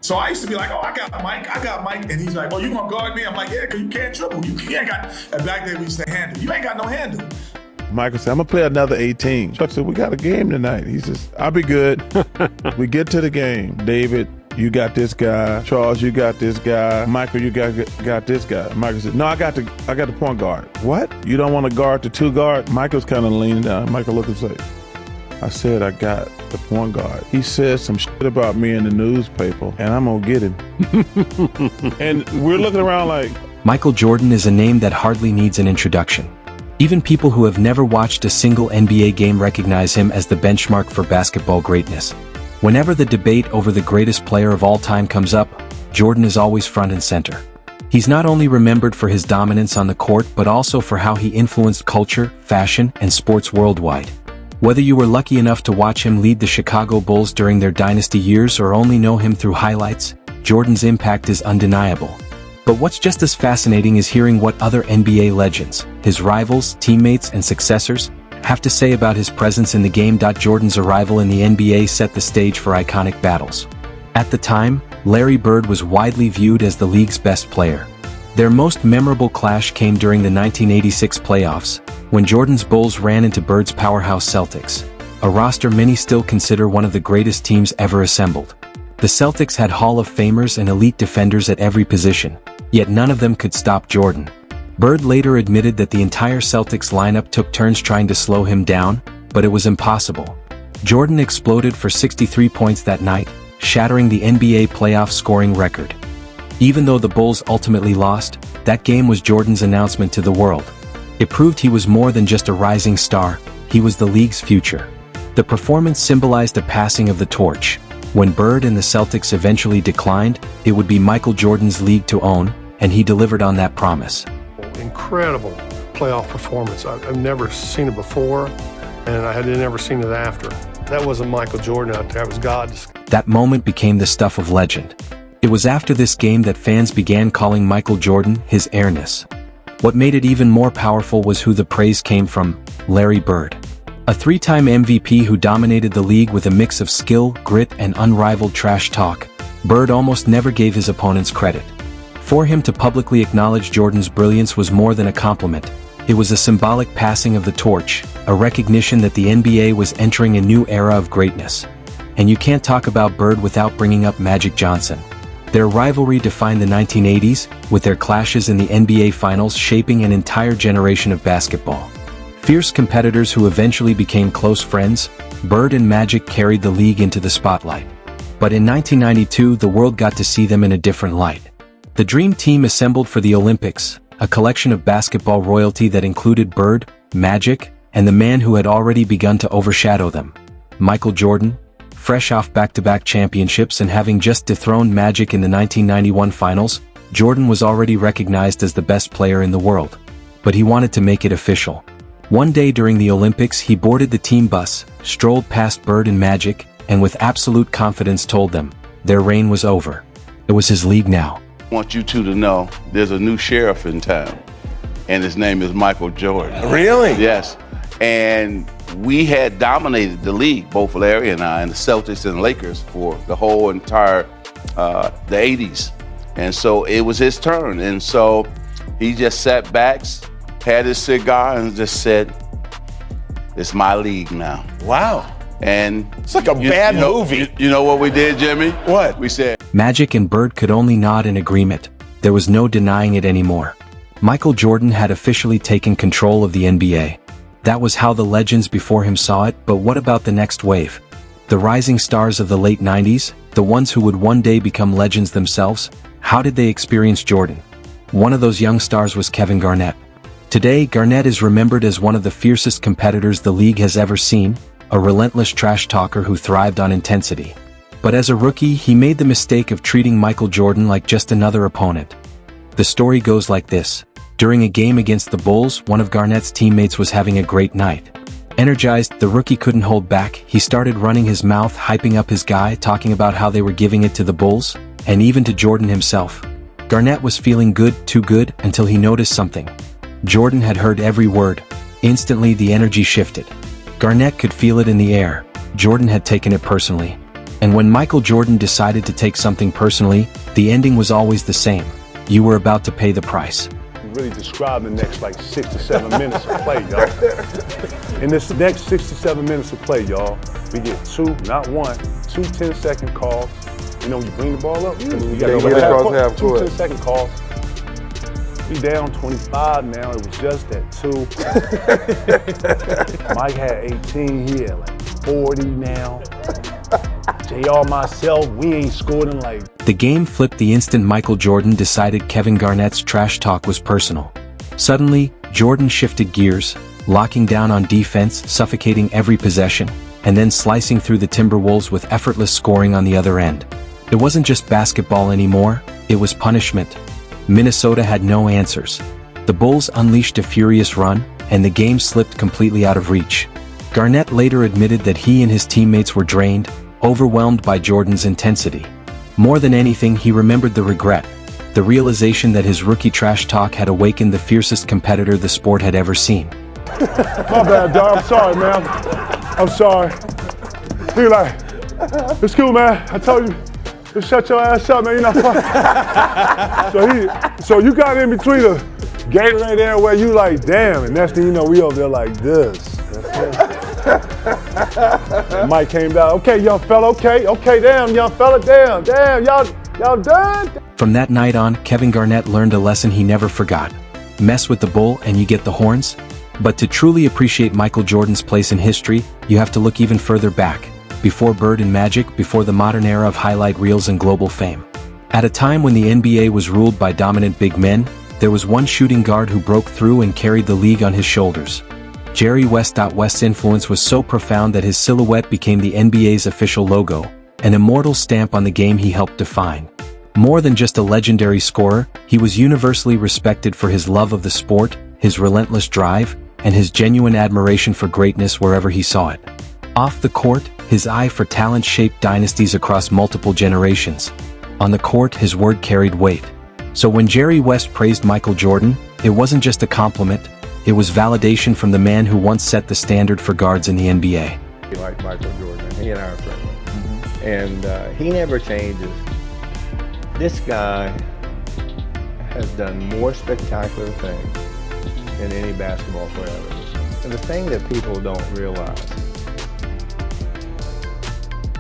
So I used to be like, oh, I got Mike. And he's like, oh, you gonna guard me? I'm like, yeah, because you can't dribble. You ain't got, and back then we used to handle. You ain't got no handle. Michael said, I'm going to play another 18. Chuck said, we got a game tonight. He says, I'll be good. We get to the game. David, you got this guy. Charles, you got this guy. Michael, you got this guy. Michael said, no, I got the point guard. What? You don't want to guard the two guard? Michael's kind of leaning down. Michael looked and said, I said I got the point guard. He said some shit about me in the newspaper, and I'm going to get him. And we're looking around like... Michael Jordan is a name that hardly needs an introduction. Even people who have never watched a single NBA game recognize him as the benchmark for basketball greatness. Whenever the debate over the greatest player of all time comes up, Jordan is always front and center. He's not only remembered for his dominance on the court but also for how he influenced culture, fashion, and sports worldwide. Whether you were lucky enough to watch him lead the Chicago Bulls during their dynasty years or only know him through highlights, Jordan's impact is undeniable. But what's just as fascinating is hearing what other NBA legends, his rivals, teammates, and successors, have to say about his presence in the game. Jordan's arrival in the NBA set the stage for iconic battles. At the time, Larry Bird was widely viewed as the league's best player. Their most memorable clash came during the 1986 playoffs, when Jordan's Bulls ran into Bird's powerhouse Celtics, a roster many still consider one of the greatest teams ever assembled. The Celtics had Hall of Famers and elite defenders at every position, yet none of them could stop Jordan. Bird later admitted that the entire Celtics lineup took turns trying to slow him down, but it was impossible. Jordan exploded for 63 points that night, shattering the NBA playoff scoring record. Even though the Bulls ultimately lost, that game was Jordan's announcement to the world. It proved he was more than just a rising star, he was the league's future. The performance symbolized a passing of the torch. When Bird and the Celtics eventually declined, it would be Michael Jordan's league to own, and he delivered on that promise. Incredible playoff performance. I've never seen it before, and I had never seen it after. That wasn't Michael Jordan out there, that was God. That moment became the stuff of legend. It was after this game that fans began calling Michael Jordan his airness. What made it even more powerful was who the praise came from: Larry Bird. A three-time MVP who dominated the league with a mix of skill, grit, and unrivaled trash talk, Bird almost never gave his opponents credit. For him to publicly acknowledge Jordan's brilliance was more than a compliment. It was a symbolic passing of the torch, a recognition that the NBA was entering a new era of greatness. And you can't talk about Bird without bringing up Magic Johnson. Their rivalry defined the 1980s, with their clashes in the NBA Finals shaping an entire generation of basketball. Fierce competitors who eventually became close friends, Bird and Magic carried the league into the spotlight. But in 1992, the world got to see them in a different light. The Dream Team assembled for the Olympics, a collection of basketball royalty that included Bird, Magic, and the man who had already begun to overshadow them, Michael Jordan. Fresh off back-to-back championships and having just dethroned Magic in the 1991 finals, Jordan was already recognized as the best player in the world. But he wanted to make it official. One day during the Olympics, he boarded the team bus, strolled past Bird and Magic, and with absolute confidence told them their reign was over. It was his league now. I want you two to know there's a new sheriff in town, and his name is Michael Jordan. Really? Yes. And we had dominated the league, both Larry and I, and the Celtics and the Lakers for the whole entire, the 80s. And so it was his turn. And so he just sat back, had his cigar, and just said, it's my league now. Wow. And it's like a bad movie. You know what we did, Jimmy? What? We said, Magic and Bird could only nod in agreement. There was no denying it anymore. Michael Jordan had officially taken control of the NBA. That was how the legends before him saw it, but what about the next wave? The rising stars of the late 90s, the ones who would one day become legends themselves? How did they experience Jordan? One of those young stars was Kevin Garnett. Today, Garnett is remembered as one of the fiercest competitors the league has ever seen, a relentless trash talker who thrived on intensity. But as a rookie, he made the mistake of treating Michael Jordan like just another opponent. The story goes like this. During a game against the Bulls, one of Garnett's teammates was having a great night. Energized, the rookie couldn't hold back. He started running his mouth, hyping up his guy, talking about how they were giving it to the Bulls, and even to Jordan himself. Garnett was feeling good, too good, until he noticed something. Jordan had heard every word. Instantly, the energy shifted. Garnett could feel it in the air. Jordan had taken it personally. And when Michael Jordan decided to take something personally, the ending was always the same. You were about to pay the price. Really describe the next like 6 to 7 minutes of play, y'all. In this next 6 to 7 minutes of play, y'all, we get 2, not 1, 2 10-second calls. You know, when you bring the ball up, you got to go half court. 2 10-second calls. We down 25 now. It was just at 2. Mike had 18. He had like 40 now. JR, myself, we ain't scored in like... The game flipped the instant Michael Jordan decided Kevin Garnett's trash talk was personal. Suddenly, Jordan shifted gears, locking down on defense, suffocating every possession, and then slicing through the Timberwolves with effortless scoring on the other end. It wasn't just basketball anymore, it was punishment. Minnesota had no answers. The Bulls unleashed a furious run, and the game slipped completely out of reach. Garnett later admitted that he and his teammates were drained, overwhelmed by Jordan's intensity. More than anything, he remembered the regret, the realization that his rookie trash talk had awakened the fiercest competitor the sport had ever seen. My bad, dog. I'm sorry, man. I'm sorry. He like, it's cool, man. I told you, just shut your ass up, man. You're not funny. So you got in between the Gatorade there where you like, damn, and next thing you know, we over there like this. And Mike came down. Okay, young fella. Okay, damn, young fella. Damn, y'all done? From that night on, Kevin Garnett learned a lesson he never forgot. Mess with the bull and you get the horns? But to truly appreciate Michael Jordan's place in history, you have to look even further back, before Bird and Magic, before the modern era of highlight reels and global fame. At a time when the NBA was ruled by dominant big men, there was one shooting guard who broke through and carried the league on his shoulders. Jerry West. West's influence was so profound that his silhouette became the NBA's official logo, an immortal stamp on the game he helped define. More than just a legendary scorer, he was universally respected for his love of the sport, his relentless drive, and his genuine admiration for greatness wherever he saw it. Off the court, his eye for talent shaped dynasties across multiple generations. On the court, his word carried weight. So when Jerry West praised Michael Jordan, it wasn't just a compliment, it was validation from the man who once set the standard for guards in the NBA. Like Michael Jordan, he and I are friends. And he never changes. This guy has done more spectacular things than any basketball player I've ever seen. And the thing that people don't realize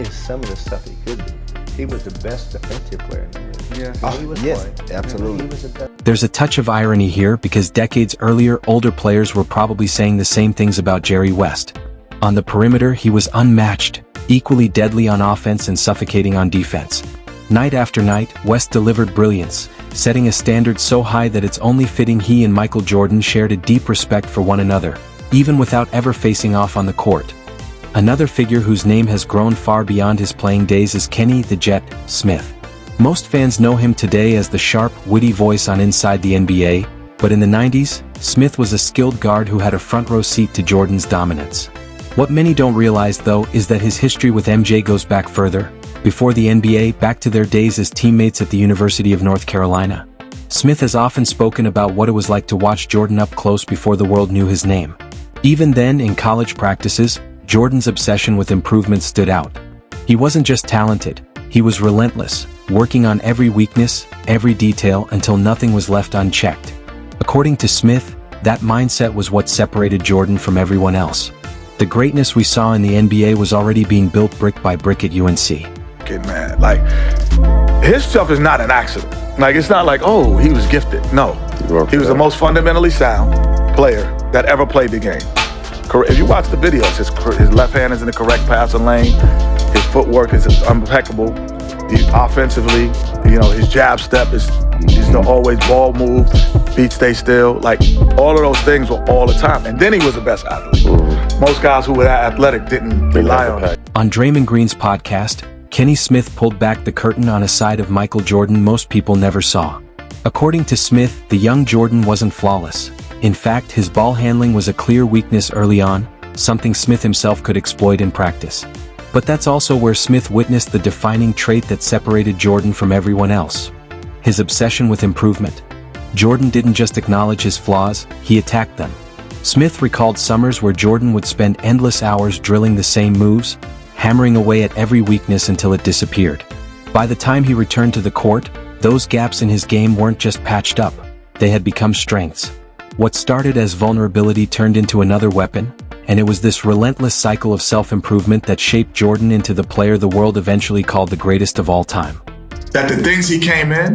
is some of the stuff he could do. He was the best defensive player in the league. Yes, absolutely. He was the best. There's a touch of irony here because decades earlier, older players were probably saying the same things about Jerry West. On the perimeter, he was unmatched, equally deadly on offense and suffocating on defense. Night after night, West delivered brilliance, setting a standard so high that it's only fitting he and Michael Jordan shared a deep respect for one another, even without ever facing off on the court. Another figure whose name has grown far beyond his playing days is Kenny "the Jet" Smith. Most fans know him today as the sharp, witty voice on Inside the NBA, but in the 90s, Smith was a skilled guard who had a front-row seat to Jordan's dominance. What many don't realize, though, is that his history with MJ goes back further, before the NBA, back to their days as teammates at the University of North Carolina. Smith has often spoken about what it was like to watch Jordan up close before the world knew his name. Even then, in college practices, Jordan's obsession with improvement stood out. He wasn't just talented, he was relentless, working on every weakness, every detail until nothing was left unchecked. According to Smith, that mindset was what separated Jordan from everyone else. The greatness we saw in the NBA was already being built brick by brick at UNC. Get mad. Like, his stuff is not an accident. Like, it's not like, oh, he was gifted. No. He was the most fundamentally sound player that ever played the game. If you watch the videos, his left hand is in the correct passing lane. His footwork is impeccable. Offensively, his jab step is always ball moved, feet stay still. Like, all of those things were all the time. And then he was the best athlete. Most guys who were that athletic didn't rely on it. On Draymond Green's podcast, Kenny Smith pulled back the curtain on a side of Michael Jordan most people never saw. According to Smith, the young Jordan wasn't flawless. In fact, his ball handling was a clear weakness early on, something Smith himself could exploit in practice. But that's also where Smith witnessed the defining trait that separated Jordan from everyone else: his obsession with improvement. Jordan didn't just acknowledge his flaws, he attacked them. Smith recalled summers where Jordan would spend endless hours drilling the same moves, hammering away at every weakness until it disappeared. By the time he returned to the court, those gaps in his game weren't just patched up, they had become strengths. What started as vulnerability turned into another weapon, and it was this relentless cycle of self-improvement that shaped Jordan into the player the world eventually called the greatest of all time. That the things he came in,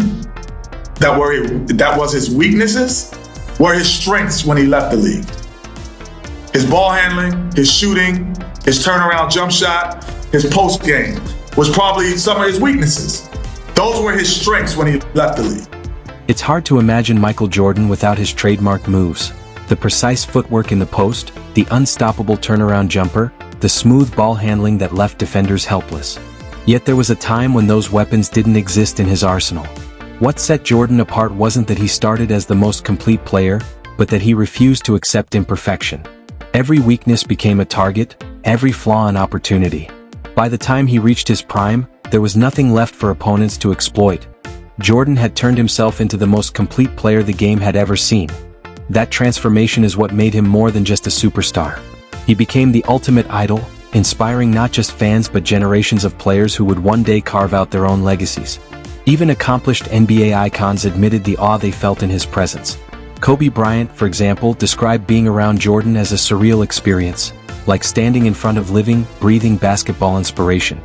that was his weaknesses, were his strengths when he left the league. His ball handling, his shooting, his turnaround jump shot, his post game was probably some of his weaknesses. Those were his strengths when he left the league. It's hard to imagine Michael Jordan without his trademark moves. The precise footwork in the post, the unstoppable turnaround jumper, the smooth ball handling that left defenders helpless. Yet there was a time when those weapons didn't exist in his arsenal. What set Jordan apart wasn't that he started as the most complete player, but that he refused to accept imperfection. Every weakness became a target, every flaw an opportunity. By the time he reached his prime, there was nothing left for opponents to exploit. Jordan had turned himself into the most complete player the game had ever seen. That transformation is what made him more than just a superstar. He became the ultimate idol, inspiring not just fans but generations of players who would one day carve out their own legacies. Even accomplished NBA icons admitted the awe they felt in his presence. Kobe Bryant, for example, described being around Jordan as a surreal experience, like standing in front of living, breathing basketball inspiration.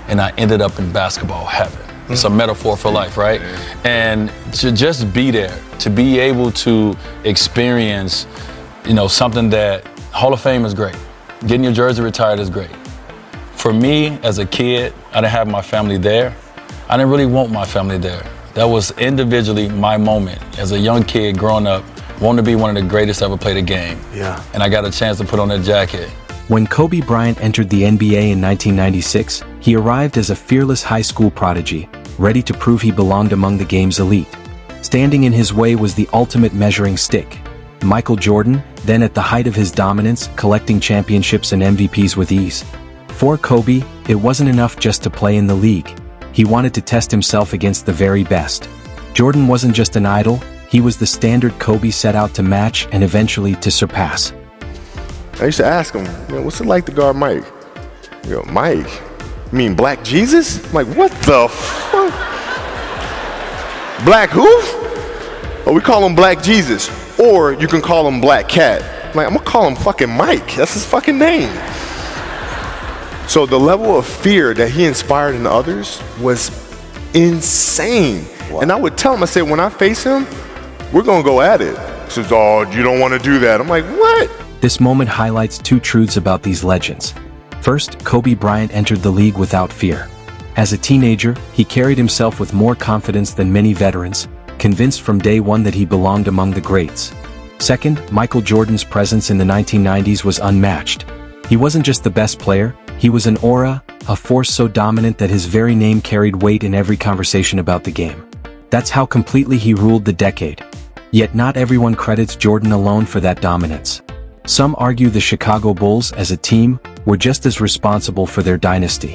And I ended up in basketball heaven. It's a metaphor for life, right? And to just be there, to be able to experience, something that Hall of Fame is great. Getting your jersey retired is great. For me, as a kid, I didn't have my family there. I didn't really want my family there. That was individually my moment as a young kid growing up, wanting to be one of the greatest ever played a game. Yeah. And I got a chance to put on that jacket. When Kobe Bryant entered the NBA in 1996, he arrived as a fearless high school prodigy, ready to prove he belonged among the game's elite. Standing in his way was the ultimate measuring stick. Michael Jordan, then at the height of his dominance, collecting championships and MVPs with ease. For Kobe, it wasn't enough just to play in the league. He wanted to test himself against the very best. Jordan wasn't just an idol, he was the standard Kobe set out to match and eventually to surpass. I used to ask him, what's it like to guard Mike? Mike? You mean Black Jesus? I'm like, what the fuck? Black who? Oh, we call him Black Jesus. Or you can call him Black Cat. I'm like, I'm gonna call him fucking Mike. That's his fucking name. So the level of fear that he inspired in others was insane. Wow. And I would tell him, I said, when I face him, we're gonna go at it. He says, oh, you don't wanna do that. I'm like, what? This moment highlights two truths about these legends. First, Kobe Bryant entered the league without fear. As a teenager, he carried himself with more confidence than many veterans, convinced from day one that he belonged among the greats. Second, Michael Jordan's presence in the 1990s was unmatched. He wasn't just the best player, he was an aura, a force so dominant that his very name carried weight in every conversation about the game. That's how completely he ruled the decade. Yet not everyone credits Jordan alone for that dominance. Some argue the Chicago Bulls, as a team, were just as responsible for their dynasty.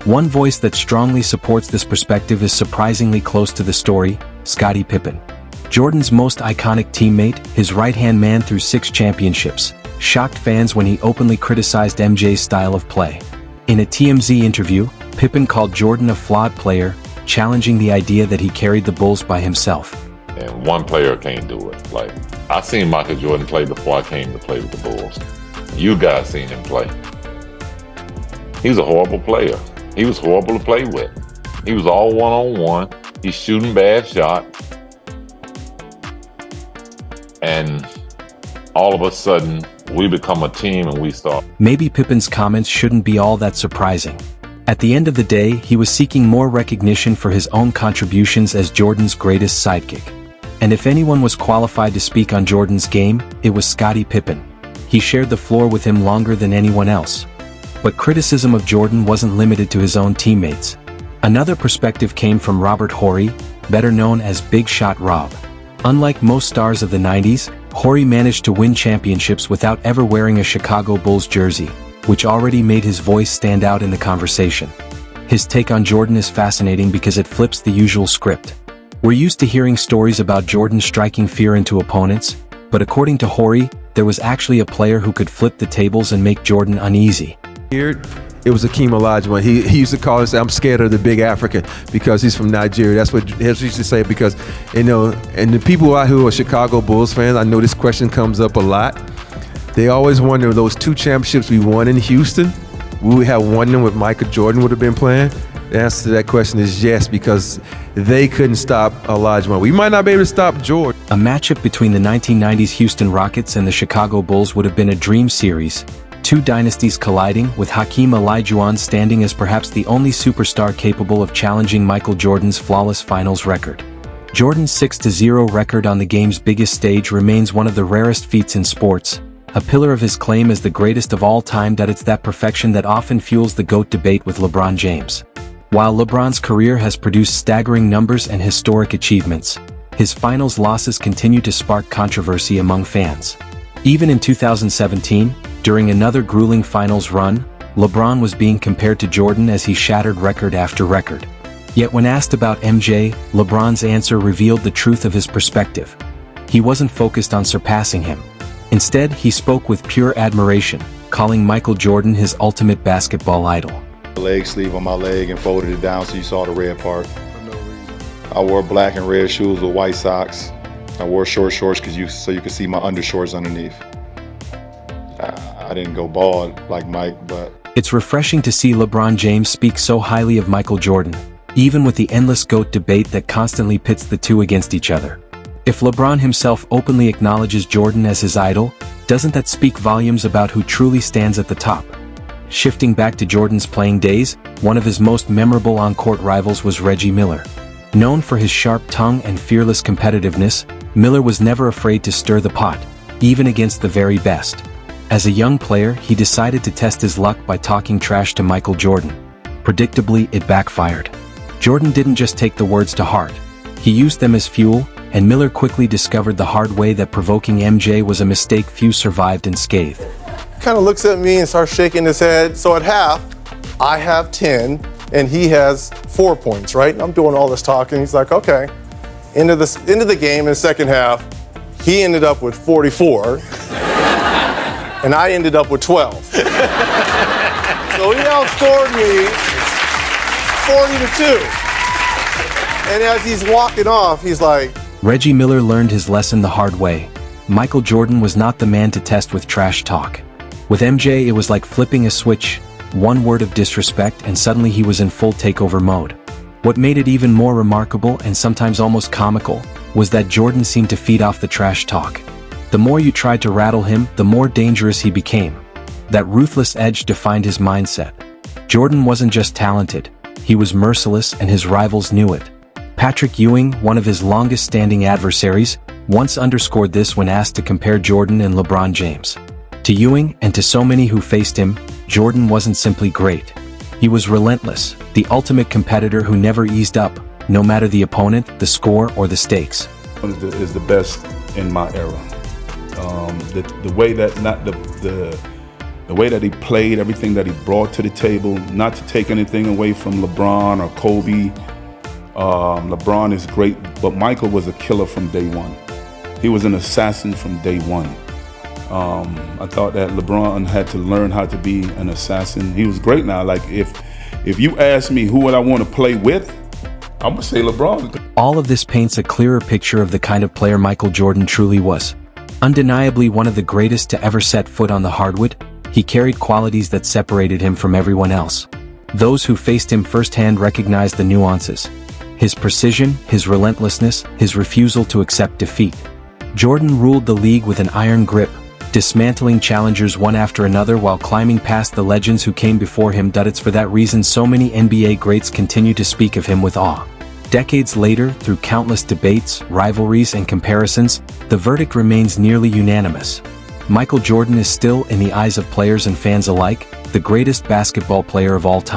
One voice that strongly supports this perspective is surprisingly close to the story, Scottie Pippen. Jordan's most iconic teammate, his right-hand man through 6 championships, shocked fans when he openly criticized MJ's style of play. In a TMZ interview, Pippen called Jordan a flawed player, challenging the idea that he carried the Bulls by himself. And one player can't do it. Like, I seen Michael Jordan play before I came to play with the Bulls. You guys seen him play. He was a horrible player. He was horrible to play with. He was all one-on-one. He's shooting bad shots. And all of a sudden, we become a team and we start. Maybe Pippen's comments shouldn't be all that surprising. At the end of the day, he was seeking more recognition for his own contributions as Jordan's greatest sidekick. And if anyone was qualified to speak on Jordan's game, it was Scottie Pippen. He shared the floor with him longer than anyone else. But criticism of Jordan wasn't limited to his own teammates. Another perspective came from Robert Horry, better known as Big Shot Rob. Unlike most stars of the 90s, Horry managed to win championships without ever wearing a Chicago Bulls jersey, which already made his voice stand out in the conversation. His take on Jordan is fascinating because it flips the usual script. We're used to hearing stories about Jordan striking fear into opponents, but according to Horry, there was actually a player who could flip the tables and make Jordan uneasy. it was Hakeem Olajuwon. He used to call us, I'm scared of the big African because he's from Nigeria. That's what he used to say because, and the people out who are Chicago Bulls fans, I know this question comes up a lot. They always wonder, those 2 championships we won in Houston, would we have won them with Michael Jordan would have been playing? The answer to that question is yes, because they couldn't stop Olajuwon. We might not be able to stop Jordan. A matchup between the 1990s Houston Rockets and the Chicago Bulls would have been a dream series. 2 dynasties colliding, with Hakeem Olajuwon standing as perhaps the only superstar capable of challenging Michael Jordan's flawless finals record. Jordan's 6-0 record on the game's biggest stage remains one of the rarest feats in sports, a pillar of his claim as the greatest of all time. That it's that perfection that often fuels the GOAT debate with LeBron James. While LeBron's career has produced staggering numbers and historic achievements, his finals losses continue to spark controversy among fans. Even in 2017, during another grueling finals run, LeBron was being compared to Jordan as he shattered record after record. Yet when asked about MJ, LeBron's answer revealed the truth of his perspective. He wasn't focused on surpassing him. Instead, he spoke with pure admiration, calling Michael Jordan his ultimate basketball idol. Leg sleeve on my leg and folded it down so you saw the red part. I wore black and red shoes with white socks. I wore short shorts so you could see my undershorts underneath. I didn't go bald like Mike, but... It's refreshing to see LeBron James speak so highly of Michael Jordan, even with the endless GOAT debate that constantly pits the two against each other. If LeBron himself openly acknowledges Jordan as his idol, doesn't that speak volumes about who truly stands at the top? Shifting back to Jordan's playing days, one of his most memorable on-court rivals was Reggie Miller. Known for his sharp tongue and fearless competitiveness, Miller was never afraid to stir the pot, even against the very best. As a young player, he decided to test his luck by talking trash to Michael Jordan. Predictably, it backfired. Jordan didn't just take the words to heart. He used them as fuel, and Miller quickly discovered the hard way that provoking MJ was a mistake few survived unscathed. Kind of looks at me and starts shaking his head. So at half, I have 10 and he has 4 points, right? I'm doing all this talking. He's like, okay. Into the game in the second half, he ended up with 44 and I ended up with 12. So he outscored me 40-2. And as he's walking off, he's like... Reggie Miller learned his lesson the hard way. Michael Jordan was not the man to test with trash talk. With MJ, it was like flipping a switch, one word of disrespect, and suddenly he was in full takeover mode. What made it even more remarkable and sometimes almost comical was that Jordan seemed to feed off the trash talk. The more you tried to rattle him, the more dangerous he became. That ruthless edge defined his mindset. Jordan wasn't just talented, he was merciless, and his rivals knew it. Patrick Ewing, one of his longest-standing adversaries, once underscored this when asked to compare Jordan and LeBron James. To Ewing, and to so many who faced him, Jordan wasn't simply great. He was relentless, the ultimate competitor who never eased up, no matter the opponent, the score, or the stakes. Is the best in my era. The way that he played, everything that he brought to the table, not to take anything away from LeBron or Kobe. LeBron is great, but Michael was a killer from day one. He was an assassin from day one. I thought that LeBron had to learn how to be an assassin. He was great now. Like if you ask me who would I want to play with, I'm gonna say LeBron. All of this paints a clearer picture of the kind of player Michael Jordan truly was. Undeniably one of the greatest to ever set foot on the hardwood, he carried qualities that separated him from everyone else. Those who faced him firsthand recognized the nuances. His precision, his relentlessness, his refusal to accept defeat. Jordan ruled the league with an iron grip, dismantling challengers one after another while climbing past the legends who came before him. It's for that reason so many NBA greats continue to speak of him with awe. Decades later, through countless debates, rivalries, and comparisons, the verdict remains nearly unanimous. Michael Jordan is still, in the eyes of players and fans alike, the greatest basketball player of all time.